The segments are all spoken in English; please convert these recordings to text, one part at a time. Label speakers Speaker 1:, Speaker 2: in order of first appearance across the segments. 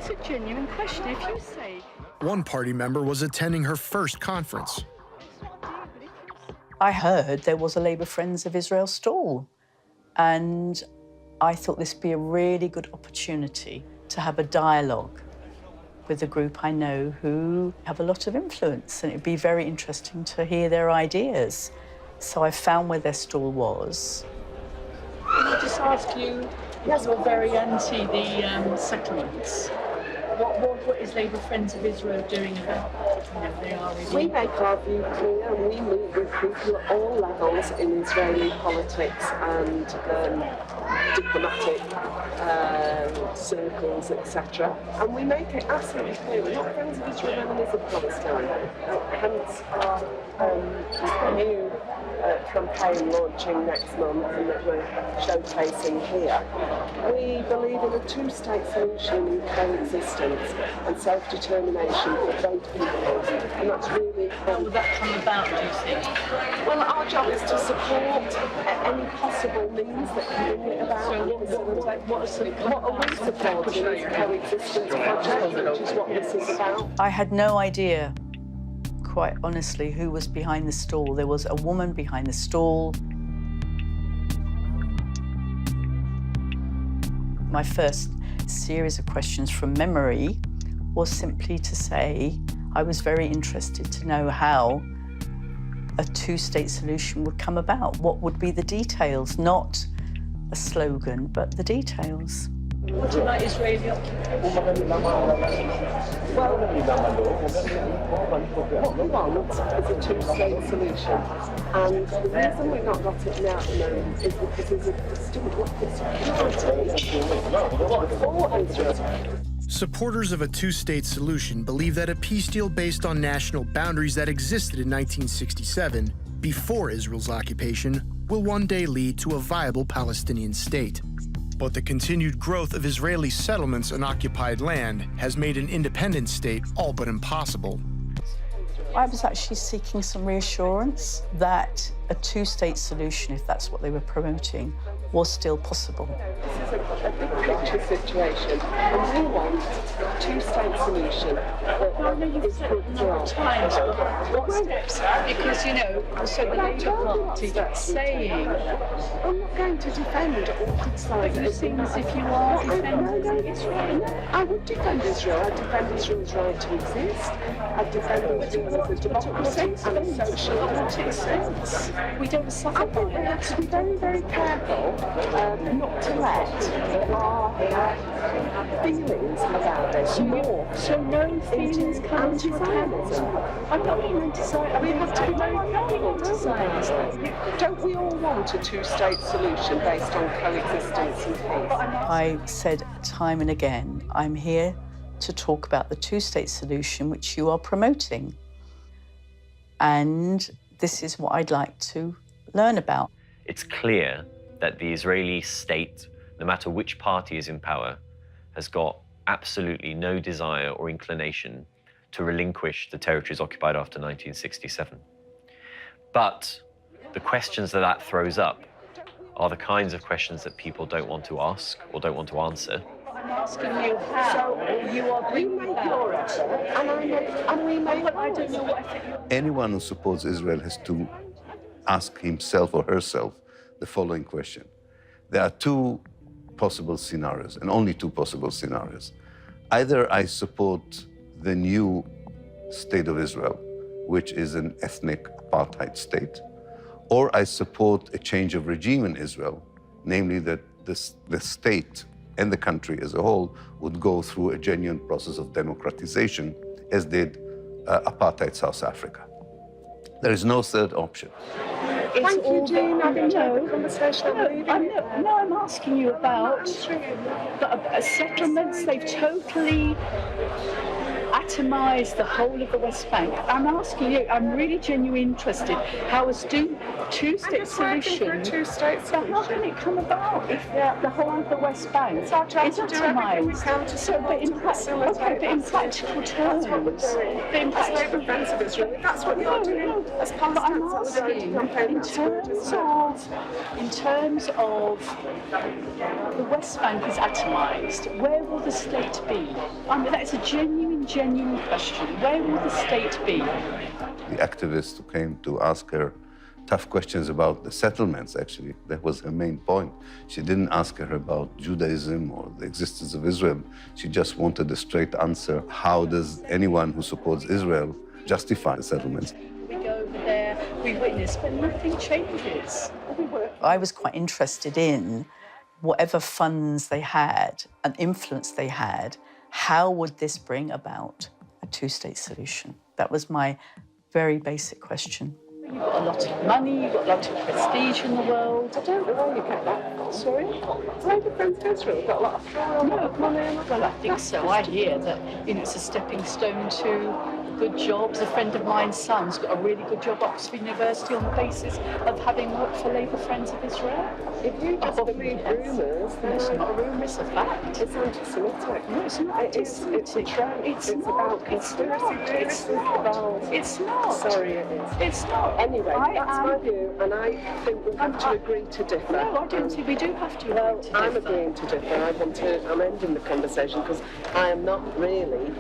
Speaker 1: It's a genuine question. If you say...
Speaker 2: One party member was attending her first conference.
Speaker 3: I heard there was a Labour Friends of Israel stall, and I thought this would be a really good opportunity to have a dialogue with a group I know who have a lot of influence, and it'd be very interesting to hear their ideas. So I found where their stall was.
Speaker 1: Can I just ask you, you're very anti the settlements. What is Labour Friends of Israel doing about they are really...
Speaker 4: We make our view clear, and we meet with people at all levels in Israeli politics and diplomatic circles, etc. And we make it absolutely clear we're not friends of Israel and is of Palestine. Hence our new campaign launching next month and that we're showcasing here. We believe in a two-state solution in coexistence and self-determination for both people, and that's really...
Speaker 1: How will that come about, do you think?
Speaker 4: Well, our job is to support any possible means that can bring it about.
Speaker 1: So what
Speaker 4: are we supporting is a coexistence project, which is what this is about.
Speaker 3: I had no idea, quite honestly, who was behind the stall. There was a woman behind the stall. My first series of questions from memory was simply to say I was very interested to know how a two-state solution would come about. What would be the details, not a slogan, but the details.
Speaker 1: What about Israeli occupation?
Speaker 4: Well, what we want is a two-state solution. And the reason we've not got it now at the moment is because there's a distinct lack of security for Israel.
Speaker 2: Supporters of a two-state solution believe that a peace deal based on national boundaries that existed in 1967, before Israel's occupation, will one day lead to a viable Palestinian state. But the continued growth of Israeli settlements on occupied land has made an independent state all but impossible.
Speaker 3: I was actually seeking some reassurance that a two-state solution, if that's what they were promoting, was still possible.
Speaker 4: This is a big picture situation, and we want a two-state solution that is good for all.
Speaker 1: Times, what steps? Because, you know, so the Labour Party is saying...
Speaker 4: I'm not going to defend or criticise it.
Speaker 1: It seems as if you are defending Israel.
Speaker 4: I would defend Israel. I'd defend Israel's right to exist. I'd defend Israel as a democracy and a social democracy.
Speaker 1: We don't suffer by
Speaker 4: We have to be very, very careful not to let our feelings about this morph.
Speaker 1: So no feelings come into account. I'm not being anti-Zionist.
Speaker 4: We have to be very careful.
Speaker 1: anti-Zionist.
Speaker 4: Don't we all want a two-state solution based on coexistence and peace?
Speaker 3: I said time and again, I'm here to talk about the two-state solution which you are promoting. And this is what I'd like to learn about.
Speaker 5: It's clear that the Israeli state, no matter which party is in power, has got absolutely no desire or inclination to relinquish the territories occupied after 1967. But the questions that that throws up are the kinds of questions that people don't want to ask or don't want to answer.
Speaker 1: I'm asking you how you are bringing that.
Speaker 4: And we make
Speaker 1: But I don't know what I think.
Speaker 6: Anyone who supports Israel has to ask himself or herself the following question. There are two possible scenarios, and only two possible scenarios. Either I support the new state of Israel, which is an ethnic apartheid state, or I support a change of regime in Israel, namely that the state and the country as a whole would go through a genuine process of democratization, as did apartheid South Africa. There is no third option.
Speaker 4: Thank you, Jean. I've enjoyed the conversation.
Speaker 1: I'm asking you about settlements. They've totally atomised the whole of the West Bank. I'm asking you, I'm really genuinely interested, how a two-state solution, but how can it come about if the whole of the West Bank is atomised? So, but in practical terms,
Speaker 4: That's what you're doing as part of the campaign.
Speaker 1: in terms of the West Bank is atomised, where will the state be? I mean, that is a genuine question. Where will the state be?
Speaker 6: The activists who came to ask her tough questions about the settlements, actually, that was her main point. She didn't ask her about Judaism or the existence of Israel. She just wanted a straight answer. How does anyone who supports Israel justify the settlements?
Speaker 1: We go over there, we witness, but nothing changes.
Speaker 3: I was quite interested in whatever funds they had and influence they had, how would this bring about a two-state solution? That was my very basic question.
Speaker 1: You've got a lot of money, you've got a lot of prestige in the world. I don't know where you get that. Sorry?
Speaker 4: Labour Friends of Israel have got a lot of power, a lot of money.
Speaker 1: Well, I think so. I hear that it's a stepping stone to good jobs. A friend of mine's son's got a really good job at Oxford University on the basis of having worked for Labour Friends of Israel.
Speaker 4: If you just believe rumours, then
Speaker 1: it's not a rumour, it's a fact.
Speaker 4: It's anti-Semitic.
Speaker 1: No, it's not anti-Semitic.
Speaker 4: It's a trend. It's about conspiracy theories.
Speaker 1: It's not.
Speaker 4: Sorry, it is.
Speaker 1: It's not.
Speaker 4: Anyway, that's my view, and I think we have to agree to differ.
Speaker 1: No, I don't think we do have to agree to differ.
Speaker 4: I'm agreeing to differ. I'm ending the conversation because I am not really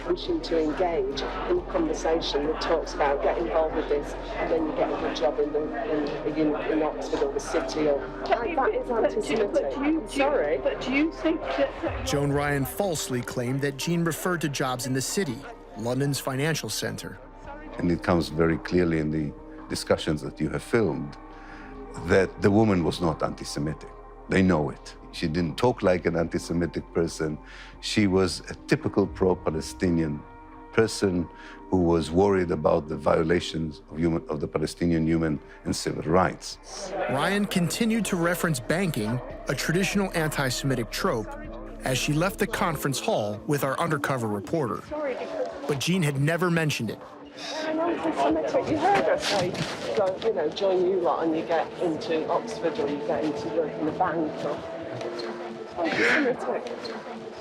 Speaker 4: wishing to engage in a conversation that talks about get involved with this and then you get a good job in Oxford or the city or that is anti-Semitic. Sorry.
Speaker 1: But do you think that...
Speaker 2: Joan Ryan falsely claimed that Jean referred to jobs in the city, London's financial center.
Speaker 6: And it comes very clearly in the discussions that you have filmed that the woman was not anti-Semitic. They know it. She didn't talk like an anti-Semitic person. She was a typical pro-Palestinian person who was worried about the violations of the Palestinian human and civil rights.
Speaker 2: Ryan continued to reference banking, a traditional anti-Semitic trope, as she left the conference hall with our undercover reporter. But Jean had never mentioned it.
Speaker 4: I'm anti-Semitic. You heard her say, join you lot and you get into Oxford or you get into work in a bank or...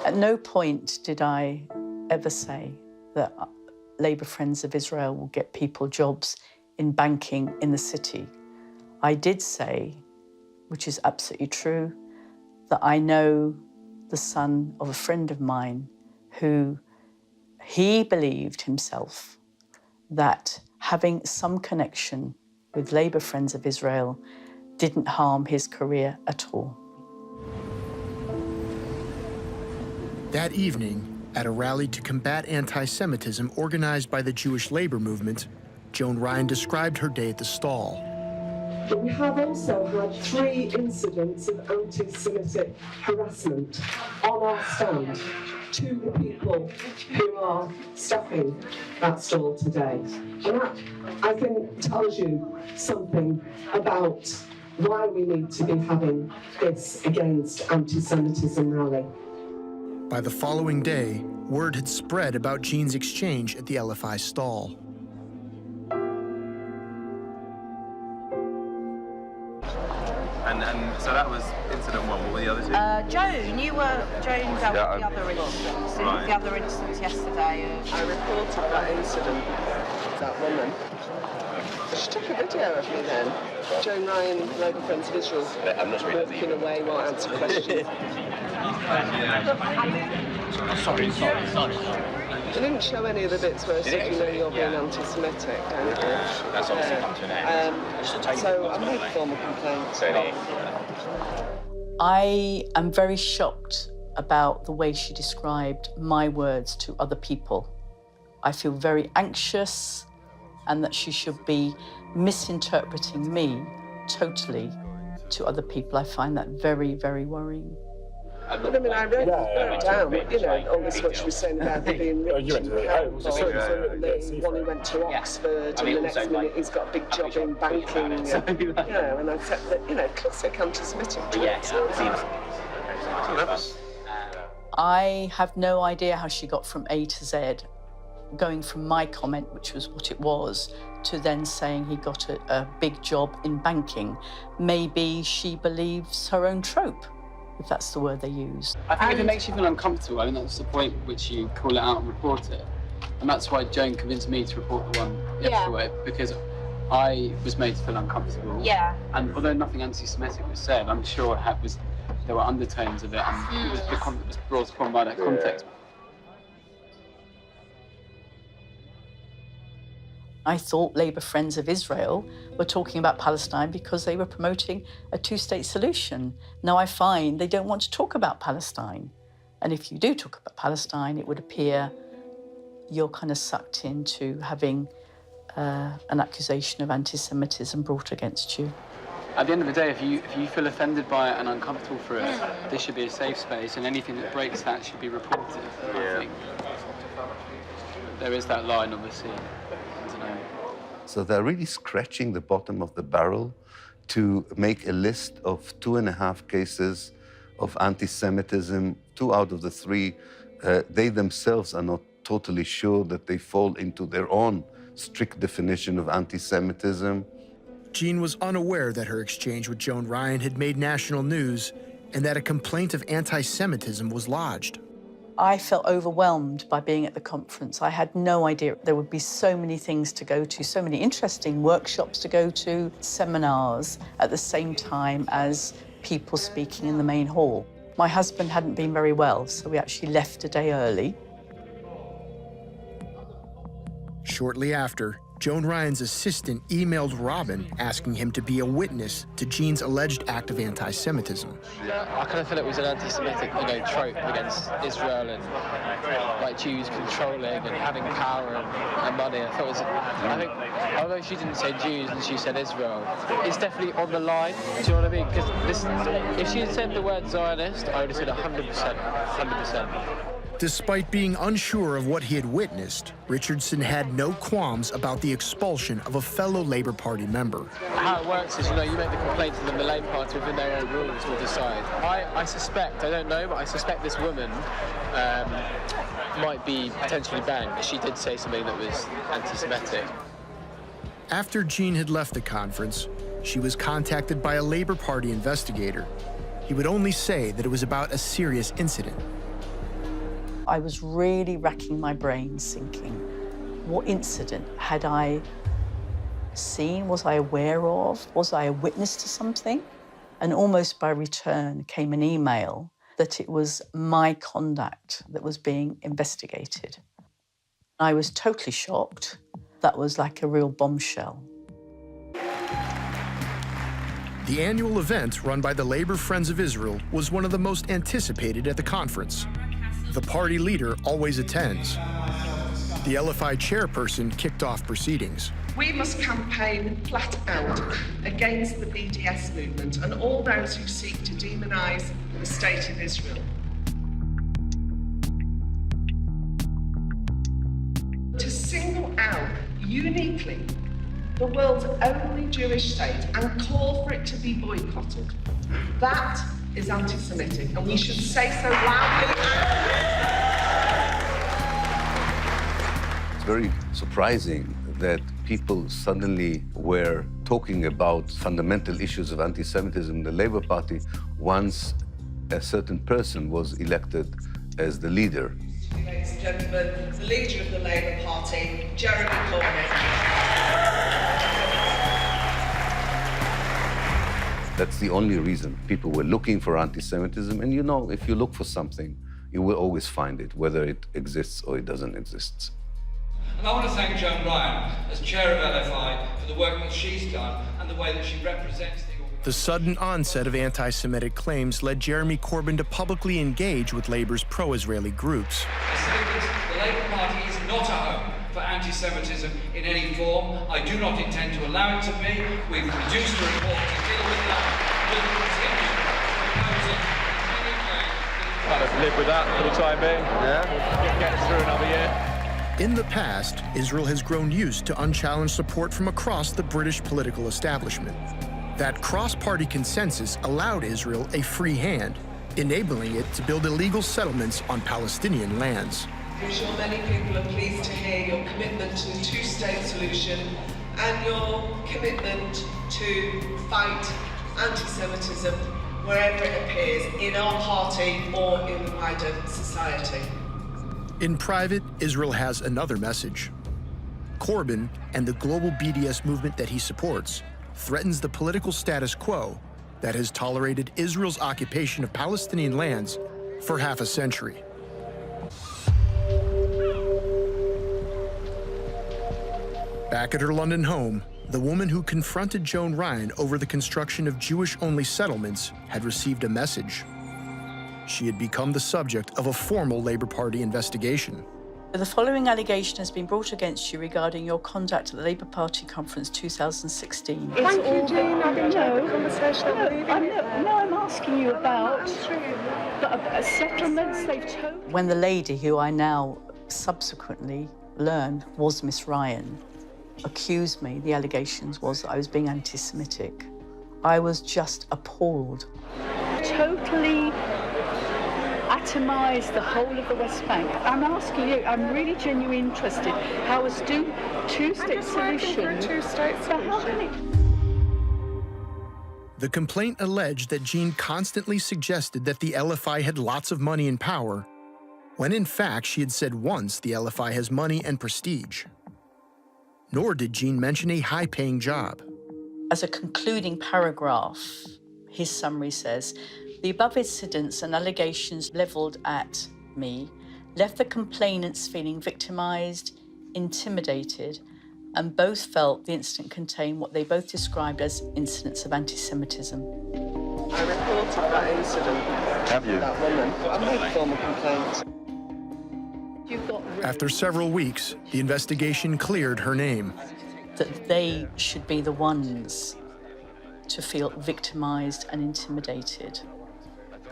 Speaker 3: At no point did I ever say that Labour Friends of Israel will get people jobs in banking in the city. I did say, which is absolutely true, that I know the son of a friend of mine who he believed himself that having some connection with Labour Friends of Israel didn't harm his career at all.
Speaker 2: That evening, at a rally to combat anti-Semitism organized by the Jewish labor movement, Joan Ryan described her day at the stall.
Speaker 4: But we have also had 3 incidents of anti-Semitic harassment on our stand to the people who are stuffing that stall today. And that, I think, tells you something about why we need to be having this against anti-Semitism rally.
Speaker 2: By the following day, word had spread about Jean's exchange at the LFI stall.
Speaker 7: And so that was incident 1. What were the other 2?
Speaker 8: Joan, Joan dealt with the other incidents.
Speaker 7: Right.
Speaker 8: The other incidents yesterday.
Speaker 4: I reported that incident, that woman. She took a video of me then. Joan Ryan, Labour Friends of Israel, walking away, won't answer questions.
Speaker 7: Sorry.
Speaker 4: She didn't show any of the bits where I said, you're being anti-Semitic.
Speaker 7: That's obviously come to an end.
Speaker 4: So I made formal complaints.
Speaker 3: I am very shocked about the way she described my words to other people. I feel very anxious and that she should be misinterpreting me totally to other people. I find that very, very worrying.
Speaker 4: But I mean, I wrote down, all this what she was saying about the being rich and powerful, and the one who went to Oxford, and the next minute he's got a big job in banking, and I said that, classic anti-Semitic.
Speaker 3: I have no idea how she got from A to Z, going from my comment, which was what it was, to then saying he got a big job in banking. Maybe she believes her own trope, if that's the word they use.
Speaker 9: I think if it makes you feel uncomfortable, I mean, that's the point at which you call it out and report it. And that's why Joan convinced me to report the one yesterday, because I was made to feel uncomfortable.
Speaker 8: Yeah.
Speaker 9: And although nothing anti-Semitic was said, I'm sure there were undertones of it, and it was brought upon by that context.
Speaker 3: I thought Labour Friends of Israel were talking about Palestine because they were promoting a two-state solution. Now I find they don't want to talk about Palestine. And if you do talk about Palestine, it would appear you're kind of sucked into having an accusation of anti-Semitism brought against you.
Speaker 9: At the end of the day, if you feel offended by it and uncomfortable for it, this should be a safe space, and anything that breaks that should be reported, I think. There is that line, obviously. I don't know.
Speaker 6: So they're really scratching the bottom of the barrel to make a list of 2.5 cases of anti-Semitism. 2 out of the 3, they themselves are not totally sure that they fall into their own strict definition of anti-Semitism.
Speaker 2: Jean was unaware that her exchange with Joan Ryan had made national news and that a complaint of anti-Semitism was lodged.
Speaker 3: I felt overwhelmed by being at the conference. I had no idea there would be so many things to go to, so many interesting workshops to go to, seminars at the same time as people speaking in the main hall. My husband hadn't been very well, so we actually left a day early.
Speaker 2: Shortly after, Joan Ryan's assistant emailed Robin asking him to be a witness to Jean's alleged act of anti-Semitism.
Speaker 9: I kind of feel it was an anti-Semitic, trope against Israel and like Jews controlling and having power and money. I think, although she didn't say Jews and she said Israel, it's definitely on the line. Do you know what I mean? Because if she had said the word Zionist, I would have said 100%, 100%.
Speaker 2: Despite being unsure of what he had witnessed, Richardson had no qualms about the expulsion of a fellow Labour Party member.
Speaker 9: How it works is, you make the complaint and then the Labour Party within their own rules will decide. I suspect, I don't know, but I suspect this woman might be potentially banned, but she did say something that was anti-Semitic.
Speaker 2: After Jean had left the conference, she was contacted by a Labour Party investigator. He would only say that it was about a serious incident.
Speaker 3: I was really racking my brains thinking, what incident had I seen? Was I aware of? Was I a witness to something? And almost by return came an email that it was my conduct that was being investigated. I was totally shocked. That was like a real bombshell.
Speaker 2: The annual event run by the Labour Friends of Israel was one of the most anticipated at the conference. The party leader always attends. The LFI chairperson kicked off proceedings.
Speaker 4: We must campaign flat out against the BDS movement and all those who seek to demonise the state of Israel. To single out uniquely the world's only Jewish state and call for it to be boycotted, that is anti-Semitic, and we should say so loudly.
Speaker 6: It's very surprising that people suddenly were talking about fundamental issues of anti-Semitism in the Labour Party once a certain person was elected as the leader.
Speaker 4: Ladies and gentlemen, the leader of the Labour Party, Jeremy Corbyn.
Speaker 6: That's the only reason people were looking for anti-Semitism. And if you look for something, you will always find it, whether it exists or it doesn't exist.
Speaker 10: And I want to thank Joan Ryan, as chair of LFI, for the work that she's done and the way that she represents the organisation.
Speaker 2: The sudden onset of anti-Semitic claims led Jeremy Corbyn to publicly engage with Labour's pro-Israeli groups.
Speaker 10: The Labour Party is not a home for anti-Semitism in any form. I do not intend to allow it to be. We've produced a report to deal with that. We'll continue proposing any claim.
Speaker 7: Kind of live with that for the time being. Yeah. Get through another year.
Speaker 2: In the past, Israel has grown used to unchallenged support from across the British political establishment. That cross-party consensus allowed Israel a free hand, enabling it to build illegal settlements on Palestinian lands.
Speaker 4: I'm sure many people are pleased to hear your commitment to the two-state solution and your commitment to fight anti-Semitism wherever it appears, in our party or in the wider society.
Speaker 2: In private, Israel has another message. Corbyn and the global BDS movement that he supports threatens the political status quo that has tolerated Israel's occupation of Palestinian lands for half a century. Back at her London home, the woman who confronted Joan Ryan over the construction of Jewish-only settlements had received a message. She had become the subject of a formal Labour Party investigation.
Speaker 3: The following allegation has been brought against you regarding your conduct at the Labour Party conference 2016.
Speaker 4: Thank you, Jean. I've enjoyed the conversation.
Speaker 1: I'm asking you about settlements they've told.
Speaker 3: When the lady, who I now subsequently learned was Miss Ryan, accused me, the allegations was that I was being anti-Semitic, I was just appalled.
Speaker 1: Totally atomised the whole of the West Bank. I'm asking you, I'm really genuinely interested, how a two-state solution...
Speaker 2: The complaint alleged that Jean constantly suggested that the LFI had lots of money and power, when in fact she had said once the LFI has money and prestige. Nor did Jean mention a high-paying job.
Speaker 3: As a concluding paragraph, his summary says, the above incidents and allegations levelled at me left the complainants feeling victimised, intimidated, and both felt the incident contained what they both described as incidents of anti-Semitism.
Speaker 4: I reported that incident.
Speaker 11: Have you?
Speaker 4: That woman. I made formal complaints.
Speaker 2: After several weeks, the investigation cleared her name.
Speaker 3: That they should be the ones to feel victimised and intimidated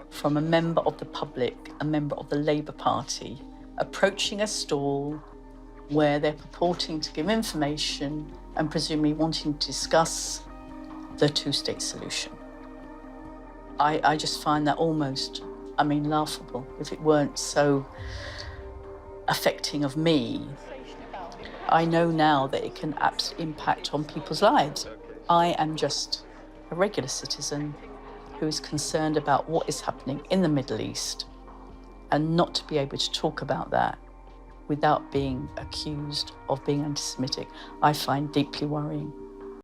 Speaker 3: from a member of the public, a member of the Labour Party, approaching a stall where they're purporting to give information and presumably wanting to discuss the two-state solution. I just find that almost, laughable. If it weren't so affecting of me, I know now that it can absolutely impact on people's lives. I am just a regular citizen who is concerned about what is happening in the Middle East, and not to be able to talk about that without being accused of being anti-Semitic, I find deeply worrying.